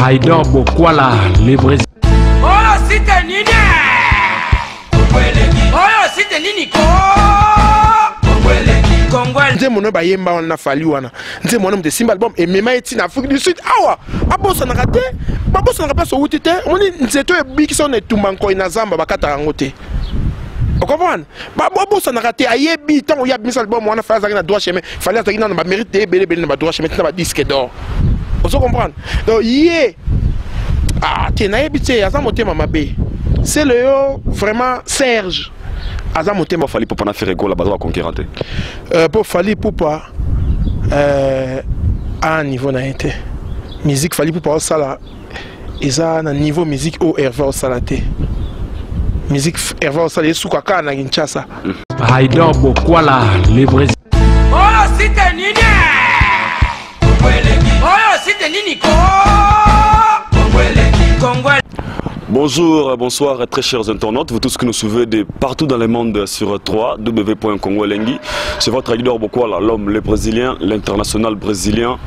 Haïdor Bokwala, les Brésiliens. Oh, c'était Nini! Oh, c'était Nini! Nze mono ba yemba wana fali wana nze mono mte simba album et mema eti na Afrique du Sud awa abosa na raté babosa na pas so wuti te oni nze to e biki so ne tumba nko ina zamba bakata ngo te o comprendre ba bosa na raté ayebi tant ya mis album wana fa na droit chemin fallait ataki na ba mérite bele na ba droit chemin na ba disque d'or o so comprendre donc yé ah te na yebi te aza motema mabe c'est le yo vraiment Serge Azamotema Fali Poupa na fait rigolo la base à conquérir. Pour Fali Poupa à un niveau na été musique Fali Poupa au sala isa na niveau musique au Hervé au salate musique Hervé au salé sous kaka na Kinshasa. Haïdor Bokwala, les Brésiliens. Oh, c'était Nini! Oh, c'était Nini! Bonjour, bonsoir très chers internautes, vous tous qui nous suivez de partout dans le monde sur www.congolengi. C'est votre Haïdor Bokwala, l'homme, le Brésilien, l'international brésilien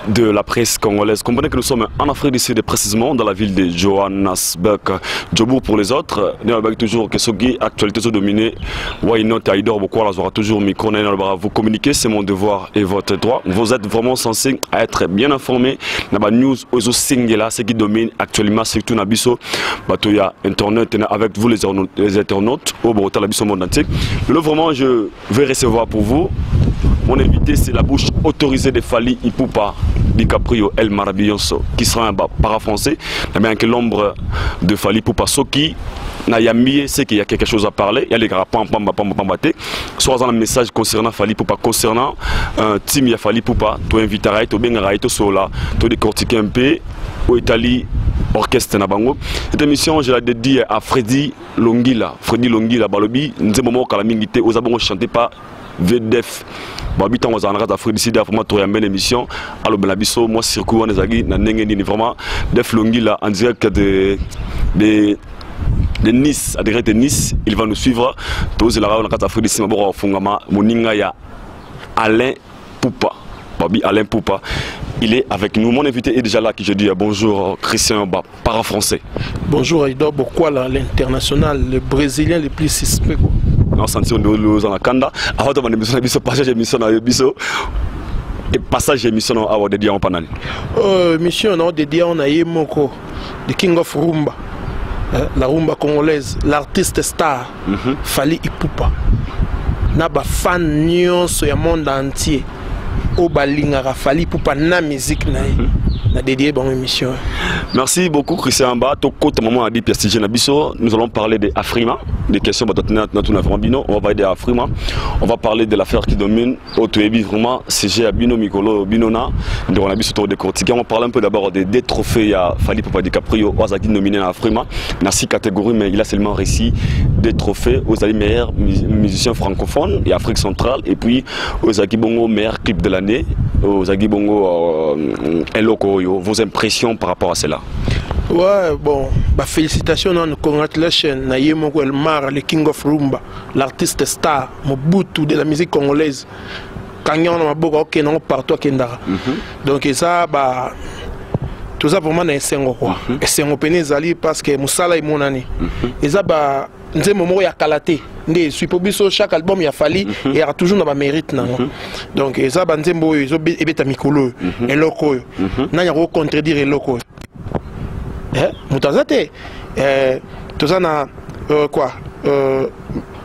de la presse congolaise. Comprenez que nous sommes en Afrique du Sud, précisément dans la ville de Johannesburg. Djobour pour les autres, avec toujours que ce qui actualité sont dominées. Why not Haïdor Bokwala aura toujours micro, vous communiquer, c'est mon devoir et votre droit. Vous êtes vraiment censé être bien informé. Dans news, aux là, ce qui domine actuellement, surtout dans Bisso, Batoya Internet, avec vous les internautes, au Bogota, la Bisso monde entier. Là, vraiment, je vais recevoir pour vous. Mon invité, c'est la bouche autorisée de Fali Poupa DiCaprio El Maravilloso, qui sera un para-français, mais que l'ombre de Fali Poupa Soki n'a yamie, c'est qu'il y a quelque chose à parler. Il y a les gars soit un message concernant Fali Poupa, concernant un team ya Fali Poupa, tu inviteras, tu bien tu sola, tu décortiquer un peu au Italie. Orchestre Nabango. Cette émission, je la dédie à Freddy Longila. Freddy Longila, Balobi, nous avons moment calamité, aux abonnés chantés par VDF. Habitant aux Anrats d'Afrique d'ici, vraiment, tu as une émission. Alors, Belabiso, moi, circuit, on est à vraiment, Def Longila, en direct de Nice, à direct de Nice, il va nous suivre. Tous les Arabes d'Afrique d'ici, Moninga, ya Alain Poupa. Babi Alain Poupa. Il est avec nous. Mon invité est déjà là qui je dis bonjour Christian Ba, para-français. Bonjour Haïdor Bokwala, l'international, le Brésilien le plus suspect. On s'en nous en Kanda. Avant de l'émission, passage émission à Bisso et passage émission à dédié en panel. Mission on dédié on a Yemoko, the King of Rumba, la rumba congolaise, l'artiste star, Fali Poupa. Naba fan nyonso ya monde entier. Au Balingara Fali Poupa na musique na dédié bon émission. Merci beaucoup Christian Ba. Maman a dit Piastige Nabiso. Nous allons parler de Afrima, des questions on va parler de Afrima. On va parler de l'affaire qui domine au Tuebi vraiment CG Abino Mikolo Binona. On a autour de Cortica. On va parler un peu d'abord des trophées à Fali Poupa DiCaprio Ozaki nominé à Afrima. Dans 6 catégories mais il a seulement réussi des trophées aux meilleurs musiciens francophones et Afrique centrale et puis aux Bongo meilleur clip de l'année, aux Bongo Eloko. Vos impressions par rapport à cela? Ouais, bon, bah, félicitations, congratulations, Nayemoko Elmar, le King of Rumba, l'artiste star, Mobutu de la musique congolaise. Kanyan na maboka ok non partout à Kendara. Donc ça, bah, tout ça pour moi c'est un quoi. Et c'est un pénézali parce que Moussala est mon année. Et ça, bah, nous moment il y a qualité. Né suis pour biso chaque album il a fallu et il y a toujours dans mérite non. Donc ça bah nous mbo ils ont ebeta mikolo et loko. Na ya ko contredire et loko. Mutazate tout ça na quoi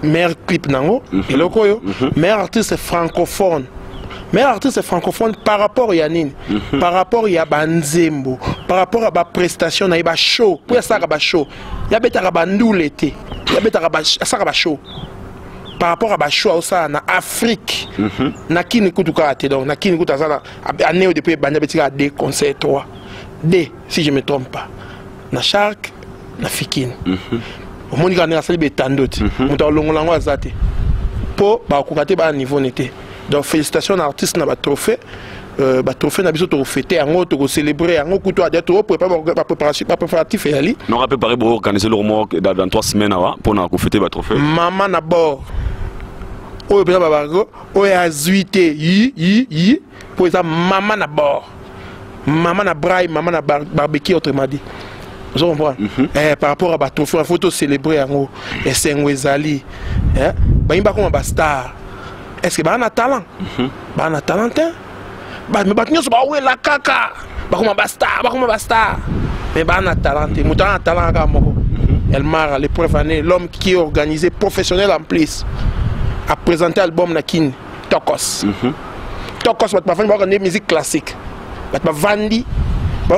meilleur clip nango et loko yo meilleur artiste francophone. Meilleur artiste francophone par rapport à Yanine, par rapport à Banzembo, par rapport à la prestation, il y a show, pour ça il y a show, il y a bêta bandou l'été, il y a bêta ça show. Par rapport à la show en Afrique, na qui n'écoute pas donc na qui n'écoute ça année depuis banda betika des concerts 3, D si je me trompe pas, na Shark, na Fikine. Au monde qui a célébré tant d'autres, on doit longo azate, pour ba kokate ba niveau n'était. Donc félicitations à l'artiste na trophée trophée na biso to fêter en to célébrer en couteau à d'être pour pas préparation pas préparatif et ali non préparer pour organiser le remorque dans 3 semaines pour na fêter ba trophée maman na bord o be ba bago o ya zuité yi pour ça maman na bord maman na braille, maman na barbecue autrement dit. Vous comprenez? Par rapport à Batrophée, il faut célébrer en haut. Et c'est un Wezali. Il y a un star. Est-ce que y a un talent? Il y a un talent? Mais il y a la caca. Il y a un star. Mais il y a un talent. Il y a un talent. Elle marre l'épreuve année. L'homme qui est organisé, professionnel en plus, a présenté l'album Nakin, Tokos. Tokos, il y a une musique classique. Il y a Vandi.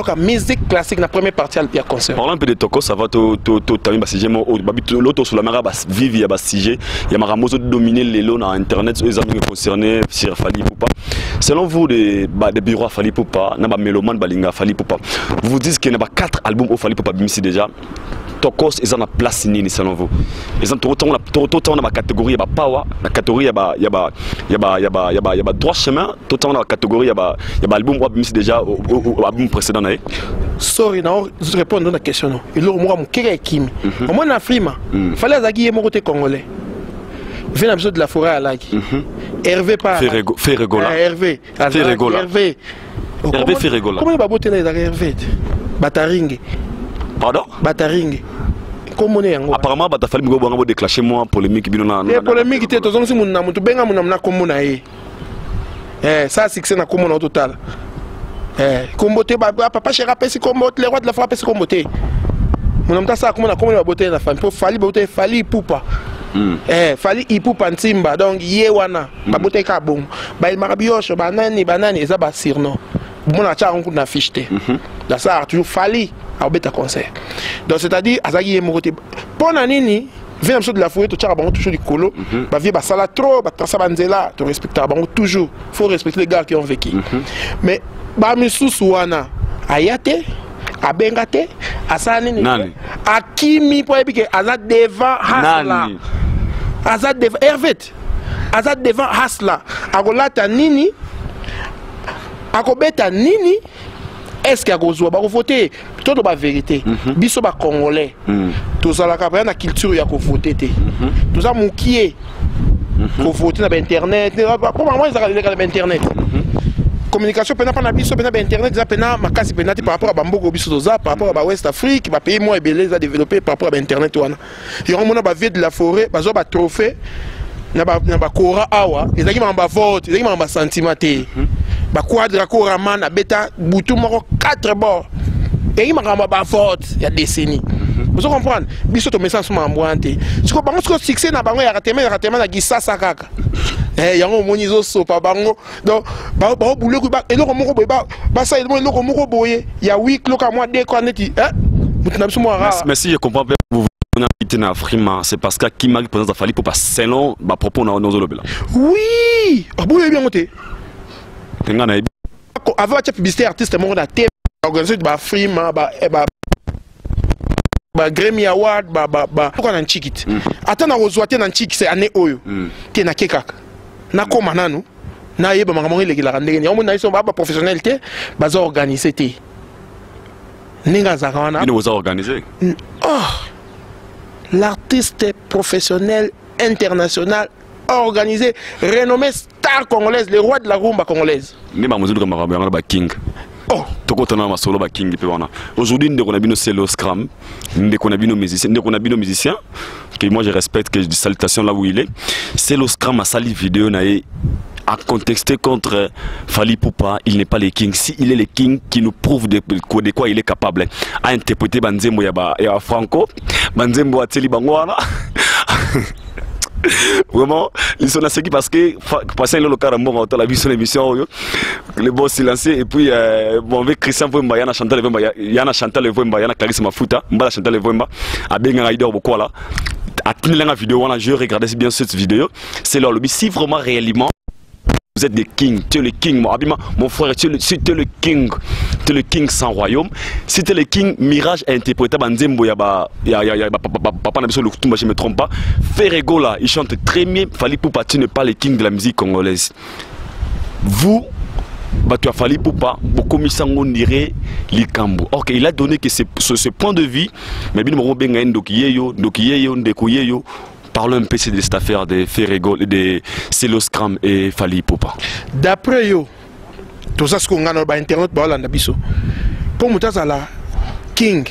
La musique classique, la première partie à le concert. Parlons un peu de Tokos, ça va l'autre sur la mara vivre, il y a sujet, il y a Maramoso dominer les lots dans internet, les amis concernés sur Fally Ipupa. Selon vous, des bureaux à Fally Ipupa, n'a pas mélomane balinga Fally Ipupa. Vous vous dites qu'il y a 4 albums au Fally Ipupa ici déjà. Tokos, ils ont la place nini selon vous. Ils ont tout la catégorie, il y a power, la catégorie, il y a droit chemin, tout dans la catégorie, il y a l'album ici déjà au album précédent. Sorry, je réponds à la question. Il y a un peu Kimi. Au moins, il fallait que mon côté congolais. Il y a un de la forêt à Lagi. Hervé pas. Ferregola. Hervé. Hervé. Hervé Ferregola. Comment il va botter là, Hervé? Bataringue. Pardon? Bataringue. Apparemment, il fallait me déclencher moi polémique. Les polémiques, tu es si mon amour, tu benga mon amour comme ça, c'est que c'est un commun au total. Comboté, papa chéri, si comboté, les rois de la frappe, c'est comboté. Mon homme, ça, comment on a beauté la femme? Pour Fally Ipupa. Fally Ipupa Ntimba, donc Yewana, ma beauté kabong. Bah, il m'a rabioche, banani, et ça, bah, sirno. Mon achat, on a fiché. Là, ça a toujours Fally à bêta concert. Donc, c'est-à-dire, Azagi est moroté. Pour Nanini, vient un peu de la fourrure, tu as toujours du colo. Bah, viens, bah, ça l'a trop, bah, ça banzela, tu respectes, bah, toujours. Il faut respecter les gars qui ont vécu. Mais, bah, Missou Souana, Ayate, Abengate, Asanini, Akimi, pour épiquer, Azad devant Hasla. Azad devant Hervé. Azad devant Hasla. Agolata Nini. Akobeta Nini. Est-ce qu'il y a un vote? Voter, tout la vérité. Biso ba congolais. Tout ça la capable na culture ya ko voter té. Tout ça moukié. Ko voter na internet. Comment ils arrivent à internet? Communication pena pas na biso pena internet za pena makasi pena par rapport à bamboko biso za par rapport à West Afrique, ba pays moins belé za développer par rapport à internet wana. Yo mona ba vie de la forêt, ba zo ba trophée na ba kora awa, ezaki ba vote, ezaki ba sentiment té. Ba quadra Koraman na beta boutou moko 4 bords et il m'a ba vote il y a décennies. Vous comprenez? Biso to message sur m'amboante. Ce que bango succès na bango ya ratema na gisasa kaka. Yango monizo so pa bango. Donc ba boulé ko ba eloko moko boye ba ça eloko moko boye ya week loka moi de ko neti mutuna biso mo rara. Merci, je comprends bien vous on a quitté na Frima, c'est parce que qui m'a présence à Fally pour pas selon ba propos na nos lobela. Oui, boulé bien monté. Avant la publicité artiste mon a thème organisé ba Frima ba Grammy Award pourquoi nan chikit ata na ozwate nan chik c'est année oyo te na kekaka na koma nanu na yeba makambo ilegela ndenge on na iso ba professionnel te baza organiser te ninga za kana nous organiser l'artiste professionnel international organisé, renommé star congolaise, les rois de la rumba congolaise. King. Oh, King. Aujourd'hui, nous avons Celo Scram, nous avons musicien, que moi je respecte, que je dis salutations là où il est. Celo Scram a sali vidéo à contexter contre Fally Ipupa, il n'est pas le king. Si il est le king qui nous prouve de quoi il est capable à interpréter Banzembo et à Franco, Banzembo a Teli Bangwana. Vraiment, ils sont assez parce que passer le cas on a vu son émission le bon silencieux et puis bon avec Christian Vemba yana Chantal Vemba yana Chantal Vemba yana Clarisse Mafuta mbala Chantal Vemba a benga Rider Bokwala a tenu la vidéo on a je regardais bien cette vidéo c'est leur lobby si vraiment réellement vous êtes des kings, tu es le king, mon frère, tu es le king sans royaume. Si tu es le king, Mirage a interprété Banzembo, papa n'a besoin de le je ne me trompe pas. Ferregola, il chante très bien, Fally Ipupa, tu n'es pas le king de la musique congolaise. Vous, tu as Fally Ipupa, beaucoup on dirait Likambo. Ok, il a donné que ce point de vue, mais bien, parlons un peu de cette affaire de Ferregola, de Celo Scram et Fally Ipupa. D'après eux, tout ça ce qu'on a dans internet ba Hollande biso pour mutaza la king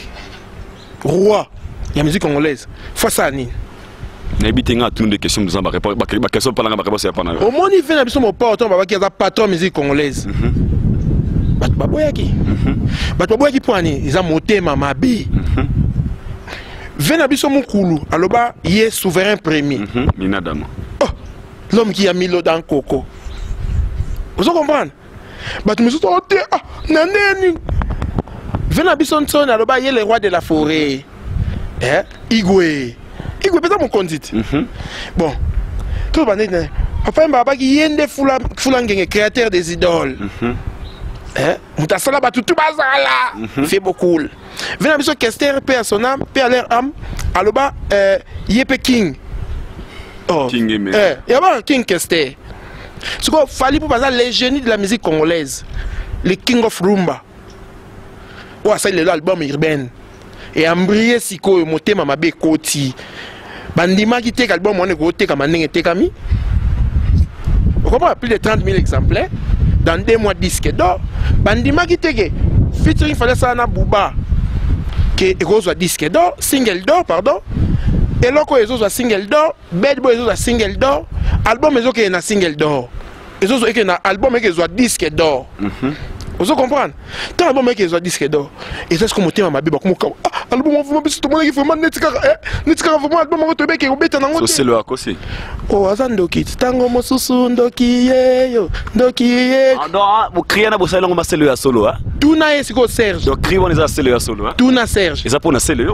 roi ya musique congolaise face à ni n'habitez tout des questions nous en ba question pas la réponse ya pas na au moins il fait na biso mon porte ba ki za patron musique congolaise bat baboyaki pour ani ils a motema mabe vena biso mukulu aloba yé souverain premier minadama l'homme qui a mis l'eau dans le coco. Vous comprenez? Mais tu me dis, ah, nanani. Venez à Bissonson, alors il y a le roi de la forêt. Igwe. Igwe, peut-être mon conduite. Bon. Tout le monde enfin, Baba qui y a des foulangés, créateur des idoles. Moutasala, tout bazala. Fait beaucoup. Venez à Bissonson, Kester, paix à son âme, paix à leur âme. Alors il y a King. King y a King Kester. Ce qu'il fallait pour passer les génies de la musique congolaise, les King of Rumba. Ouais, ça c'est l'album urbain. Et Ambrié Siko Motema Mabe Koti. Bandima qui take album on est côté comme un tekami. On comprend plus de 30 000 exemplaires dans 2 mois de disque d'or. Bandima qui take featuring fallait ça na Bouba qui reçoit disque d'or, single d'or pardon. Et là, ils ont un single d'or, Bad Boy ils ont un single d'or, album ils ont un single d'or. Ils ont un album ils ont un disque d'or. Vous comprenez? Tant album ils ont un disque d'or. Et c'est ce que je ma bible comme album on vraiment tout le monde qui fait mal netika vraiment album on te bec et obeta nango. C'est le akosi. Oh azando kit tango mosusu ndoki yo ndoki ye. Ah non, vous criez na bossa longo c'est le solo hein. Tuna esiko Serge. Donc criez on les a c'est le solo hein. Tuna Serge. Ils a pour na c'est le.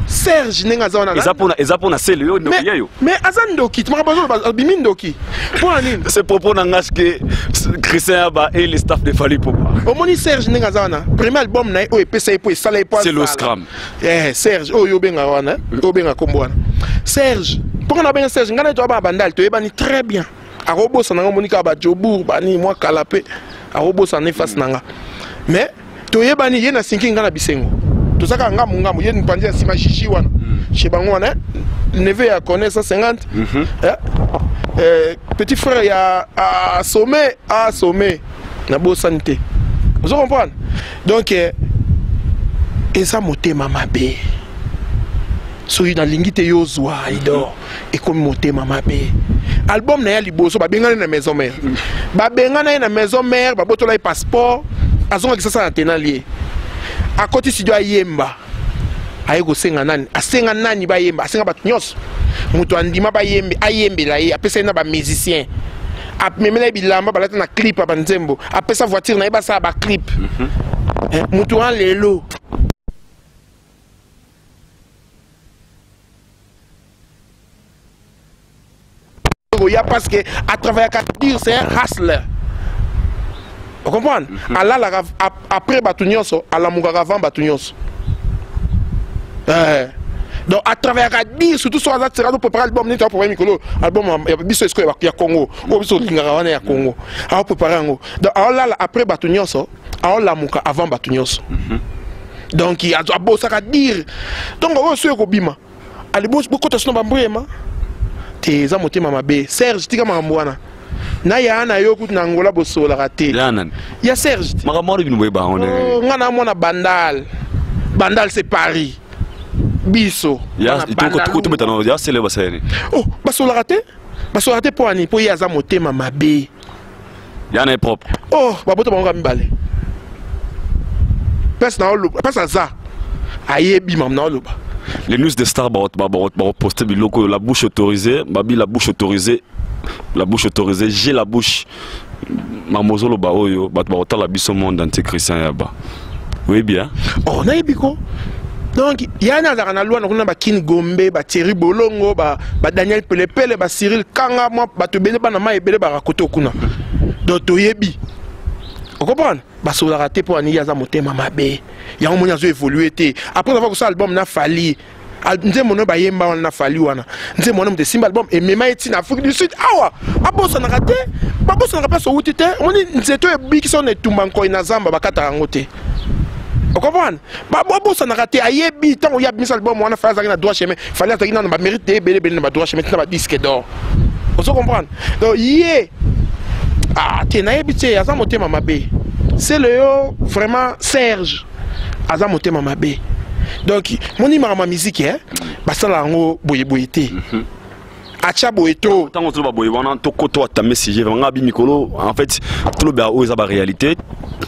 Serge nenga zona. Ils a pour na c'est le no yo. Mais azando kit ma bazo bimindo-ki. Pour nini? C'est propos nangash que Christian Aba et les staff de Fally Ipupa. Au moni Serge nenga zona. Premier album na o epesa pour sala pour. C'est le scram. Serge oyo benga wana obenga kombo wana Serge pour na benga Serge ngana to ba bandal to ebani très bien a robot sana monika ba jobour bani moi kalapé a robot sana face nanga mais to yebani yena sinki ngana bisengo to saka ngamu ngamu yeni pandia sima chichi wana chez bango wana neve ya connaît 150 petit frère ya a sommet na bo santé vous comprenez donc et ça motema mabe soki na lingite yozwa idor et comme motema mabe album na ya liboso ba bengana na maison mère ba bengana na maison mère ba botola passeport azonga kisasa na tenalier à côté studio ayemba ayego senga nani asenga nani ba yemba asenga bat nyos muto andima ba yembe ayembe la ye apesa na ba musicien apemela bilamba balata na clip ba nzembo apesa voiture na yeba sa ba clip muto an lelo. Parce que à travers dire c'est un hustler. Vous comprenez? Après Batounioso, à la Mougaravan Batounioso. Donc à travers dire surtout sur la tirade pour préparer l'album n'était pas pour Mikolo album biso est-ce qu'il y a Congo ou biso Lingaravan ya Congo. Alors préparer ngo. Donc là après Batounioso, alors la Mouka avant Batounioso. Donc il y a beau ça à dire. Donc on va sur Kobima. Allez beaucoup de snob ambrema. Za motema mabe Serge tika mamwana na ya na yo kutu na ngola bosola raté ya Serge makamoro binwe ba on ngana mona bandal c'est Paris biso ya itoko to metano ya sele basene oh basola raté pour ani pour ya za motema mabe ya na propre oh baboto bango mibale pesa na olo pesa za ayebi mam na olo. Les news des stars vont poster la bouche autorisée, Babi la bouche autorisée, j'ai la bouche. Mamozolo baoyo, batota la biso monde entier Christian Yaba. Oui bien. Oh na ebiko. Donc il y a na loi na ba Kin Gombe, ba Thierry Bolongo, ba Daniel Pelepele, ba Cyril Kanga, ba to bele ba na ma ebele ba rakoto kuna. Donc to yebi. Vous comprenez? Basola raté pour ani yaza motema mabe. Ya on monya zo évoluer té. Après avoir que ça album na Fally. Nze mono ba yemba na Fally wana. Nze mono de simba album et mema eti na Afrique du Sud. Awa. Abosa na raté. Babosa na pas so wutité. On ni nzeto e biki son etumba nko ina zamba bakata ngote. Vous comprenez? Babosa na raté ayebi tant ya mis album wana fa za na droit chemin. Fally ataki na ba mérite bele na ba droit chemin na ba disque d'or. Vous comprenez? Donc yé ah, tu n'as pas dit que tu as motema mabe. c'est le vraiment Serge aza motema mabe. Donc mon ima ma musique hein basala ngo boyeboyete acha boyeto tant que boye wana to koto atame si j'ai vraiment bi mikolo en fait tout le ba o eza ba réalité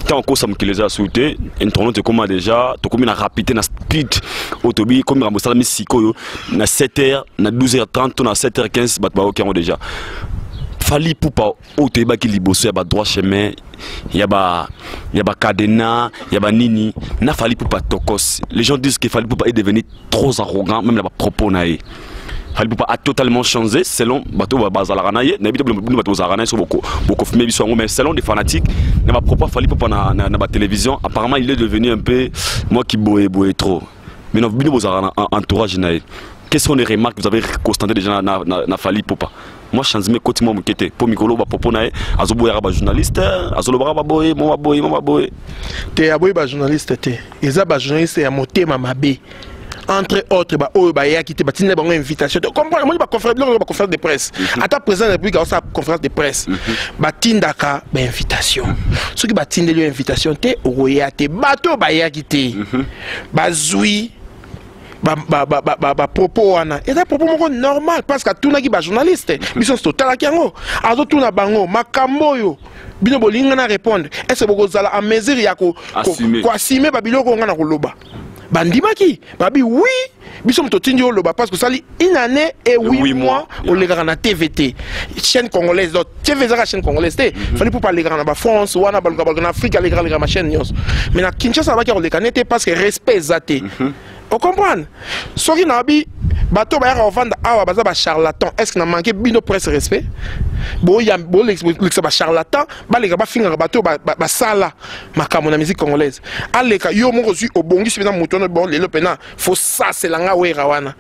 tant que ça me les a souhaité internet comme déjà to comme na rapidité na speed autobi comme ramosala misiko na 7h na 12h30 na 7h15 bat ba OK déjà Fali Poupa au Teba qui liboso, il y a droit chemin, il y a Cadena, il y a Nini, na Fali Poupa Tokos. Les gens disent que Fali Poupa est devenu trop arrogant, même la propos naïe. Fali Poupa a totalement changé selon bateau Bazalaranaye, n'habite bateau Zaranaye sur beaucoup mais selon des fanatiques, n'a pas propos Fali Poupa na la télévision, apparemment il est devenu un peu moi qui boue trop. Mais non, bino Bazarana entourage naïe. Quelles sont les remarques que vous avez constatées déjà na Fali Poupa? Moi je suis côté moi qui était pour Mikolo ba popo nae azoboya ba journaliste azolobara ba boy mo ba boy te aboy ba journaliste te eza ba journaliste ya motema mabe entre autres ba oyo ba ya kité batine ba invitation comprendre moi ba conférence de presse ata président de la République a sa conférence de presse batindaka ba invitation ceux qui batinde lui invitation te oya te bato ba ya kité bazui propos wana et propos moko normal parce que tout na ki ba journaliste biso total kiango azo tuna bango makambo yo bino bolinga na répondre est-ce que boko zala en mesure ya ko assumer ba biloko ngana koloba bandimaki babi oui biso mtotindi yo loba parce que sali une année et 8 mois au legara na TVT chaîne congolaise donc TV zaka chaîne congolaise te fallait pour parler na ba France wana ba na Afrique legara ma chaîne news mais na Kinshasa ba ki ko lekana te parce que respect zate. On comprend. Soki nabi bato ba ya vendre awa baza ba charlatan. Est-ce que na manqué bino presse respect? Bo ya bo l'ex ba charlatan, ba les ba finga bato ba sala makamo na musique congolaise. Aleka yo mo reçu au bongi c'est dans motono bon lelo pena faut ça c'est langa wera wana.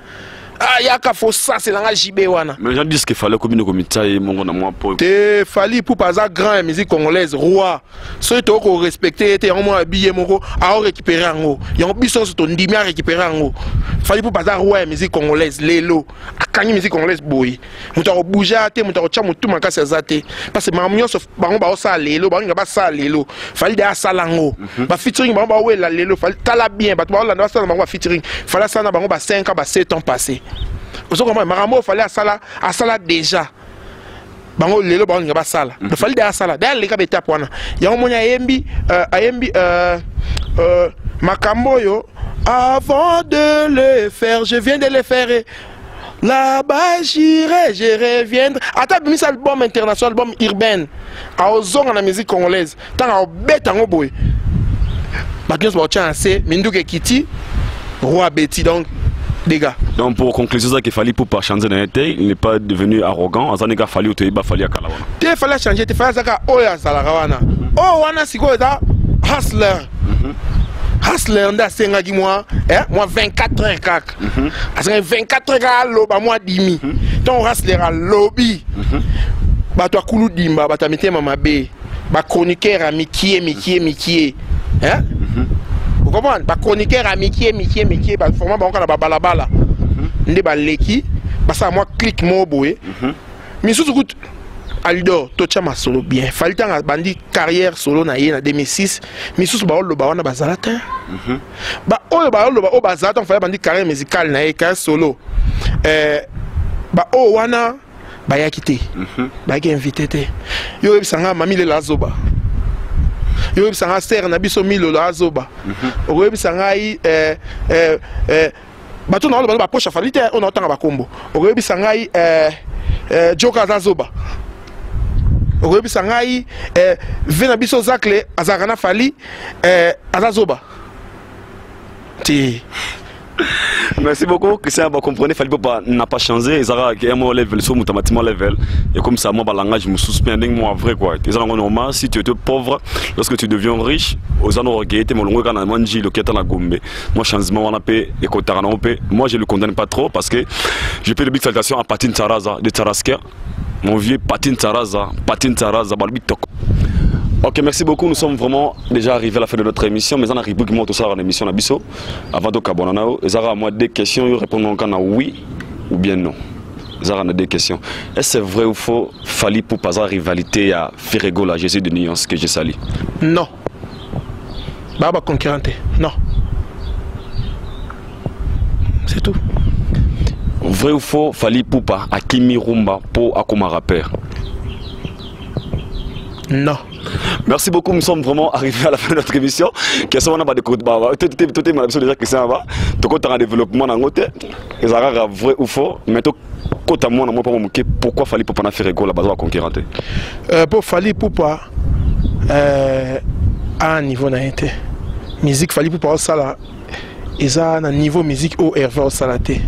Ah yaka faut ça c'est langa JB wana. Mais les gens disent qu'il fallait que bino komita et mongo na moi pour te fali pour pas za grand musique congolaise roi. Ceux to ko respecter te mo habillé moko a récupérer ngo. Yon biso so to ndimi a récupérer ngo. Fali pour pas za roi musique congolaise lelo. Akanyi musique congolaise boy. Muta ko bouger te muta ko cha mutu makasa zate. Parce que mamio so bango ba sa lelo, bango ba sa lelo. Fali da sala ngo. Ba featuring bango ba wela lelo, fali tala bien, ba to ba la sa bango featuring. Fala ça na bango ba 5 ans ba 7 ans passé. Vous comprenez, Maramo fallait à sala déjà. Bango lelo bango ngaba sala. Il fallait à sala. D'ailleurs les gars beta pwana. Ya on monya ayembi makambo yo avant de le faire, je viens de le faire. Là-bas j'irai, je reviendrai. Attends, mis album international, album urbain. A ozonga na musique congolaise. Tant a beta ngo boy. Bakins ba chance, Minduke Kiti, Roi Betty donc des gars. Donc pour conclure ça qu'il fallait pour pas changer d'identité, il n'est pas devenu arrogant. Azanega fallait au ba fallait à Kalawana. Te fallait changer, te fallait zaka oya salarawana. Oh wana siko da hustler. Hustler nda senga ki moi 24 heures kak. Asa 24 heures loba moi dimi. Ton hustler a lobby. Ba to kulu dimba ba ta mitema mabe. Ba chroniqueur a mikie. Hein? Vous comprenez? Ba chroniqueur a mikie ba format ba na ba balabala. Nde ba leki ba sa moi click mo boye. Mais sous gout Aldo tocha ma solo bien. Faltanga bandi carrière solo na ye na 2006. Mais sous ba lo ba wana bazalata. Ba oyo ba lo ba o bazalata on fallait bandi carrière musicale na ye carrière solo. Ba o wana ba ya kité. Ba ki invité te. Yo bisanga mami le lazoba. Yo bisanga ser na biso milo lazoba. Yo bisanga yi bato na lo ba poche falite on otanga ba kombo. Yo bisanga yi Joka Zazoba. Yo bisanga yi vena biso zakle azarana fali azazoba. Ti Merci beaucoup. Christian, vous comprenez, Fali Poupa n'a pas changé. Ils ont un level, sur automatiquement level. Et comme ça, moi, le langage, je me suspends, moi, vrai quoi. C'est normal. Si tu étais pauvre, lorsque tu deviens riche, aux anneaux regrettés, mon longue quand mangi le quête à la gombe. Moi, changement, on a payé et Kotarana, on paye. Moi, je le condamne pas trop parce que je fais de big salutations à Patine Taraza de Tarasker. Mon vieux Patine Taraza, Balbitok. Ok, merci beaucoup. Nous sommes vraiment déjà arrivés à la fin de notre émission. Mais on arrive beaucoup tout ça dans l'émission Nabiso. Avant de Kabonanao, Zara a moi des questions. Ils répondent encore oui ou bien non. Zara a des questions. Est-ce vrai ou faux Fali Poupa rivalité à Ferrego, la Jésus de Nyons que j'ai sali? Non. Baba concurrente. Non. C'est tout. Vrai ou faux, Fally Ipupa à Kimi Rumba pour Akoma rappeur? Non. Merci beaucoup, nous sommes vraiment arrivés à la fin de notre émission. Question on a pas de côté bah tout est mal déjà que ça va. Tout côté en développement dans côté. Et ça rare vrai ou faux, mais tout côté moi pas pourquoi Fally Ipupa na faire école la base concurrente. Pour Fally Ipupa à un niveau na été. Musique Fally Ipupa ça là. Ils ont un niveau musique au Hervé au Salaté.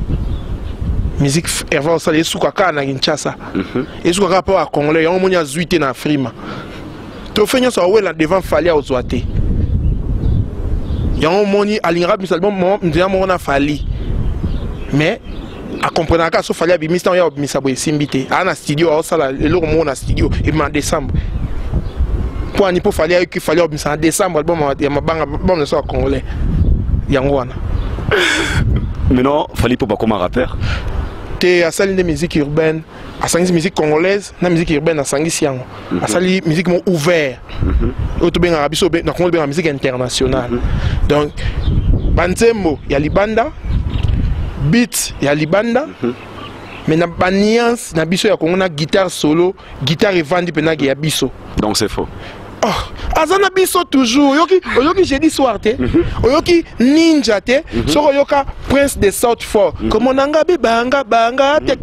Musique Hervé au Salaté sous kaka na Kinshasa. Et sous kaka pour à Congolais, on monia zuité na frima. To fenya so wela devant Fally au Zouaté. Ya on moni alingra misalbon mo ndia mo na Fally. Mais à comprendre ka so Fally abi mista ya misabo simbité. Ana studio au sala le lo mo na studio et en décembre. Pour ani pour Fally ki Fally abi en décembre album ya mabanga bon so Congolais. Yangwana. Maintenant, Fally Ipupa comme un rappeur. T'es à salle de musique urbaine, à salle musique congolaise, la musique urbaine à sangi siang, à salle musique mon ouvert. Auto bien arabe, so bien dans musique internationale. Donc, bantembo, il y a libanda, beat, il y a libanda. Mais na baniance, na biso ya kongona guitare solo, guitare et vandi penagi ya biso. Donc c'est faux. Oh, azana biso toujours. Oyoki jeudi soir te. Oyoki ninja te. So oyoka Prince de Southfort. Comme nanga banga te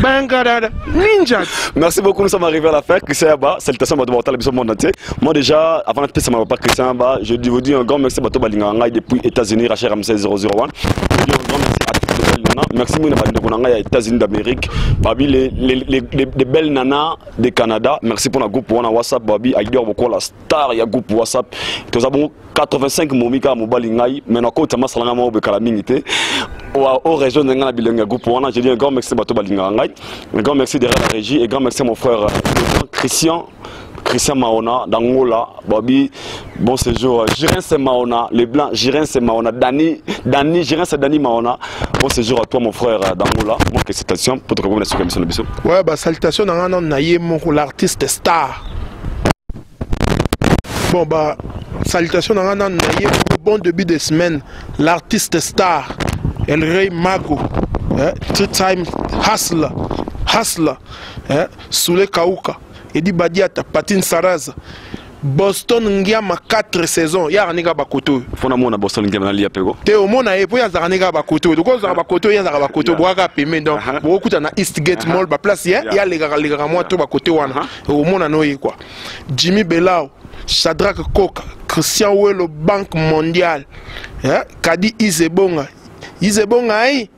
banga ninja. Merci beaucoup, nous sommes arrivés à la fin. Christian Yaba, salutations à Bato le monde entier. Moi déjà, avant de passer ma part Christian Yaba, je vous dis un grand merci à Bato Balinganga depuis États-Unis, Rachel Ramsey 001. Je dis un grand merci à tous les belles nanas. Merci beaucoup aux États-Unis d'Amérique. Babi les belles nanas du Canada. Merci pour la groupe pour WhatsApp. Babi Aïdor beaucoup la star il y a groupe WhatsApp. Nous avons 85 momika mobalingai. Maintenant quand tu as masalanga mo bekala mingité. Au région de Ngana groupe pour je dis un grand merci à Bato Balinganga. Un grand merci derrière la régie et grand merci à mon frère Christian Maona d'Angola, Babi, bon séjour, Jiren c'est Maona, les Blancs, Jiren c'est Maona, Dani, Jiren c'est Dani Maona, bon séjour à toi mon frère d'Angola, moi que citation pour te reconnaître sur l'émission de Bissot. Ouais, bah salutation dans un naïe mon l'artiste star. Bon bah salutation dans un naïe bon début de semaine, l'artiste star, El Rey Mago, two-time hustler, Soule Kauka. Edi Badiata, Patine Saraz, Boston Ngiama 4 saisons, ya Raniga Bakoto. Fona mona Boston Ngiama lia pego. Te o mona e po ya Raniga Bakoto. Donc za Bakoto ya za Bakoto boaka peme donc beaucoup na Eastgate Mall ba place ya les moi to Bakoto wana. O mona no e quoi. Jimmy Belao, Shadrack Koka, Christian Welo Banque Mondiale. Kadi Izebonga ai.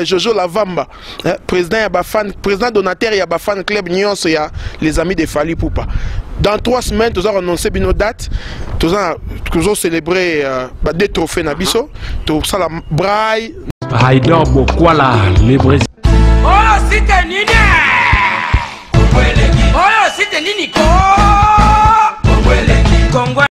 Jojo Lavamba, président Yabafan, président donateur Yabafan Club Nyons, il y a les amis de Fally Ipupa. Dans 3 semaines, nous avons annoncé nos dates. Nous allons célébrer des trophées Nabiso. Tout ça la braille. Haïdor Bokwala, les Brésiliens. Oh, c'était Nini! Oh, c'était Nini!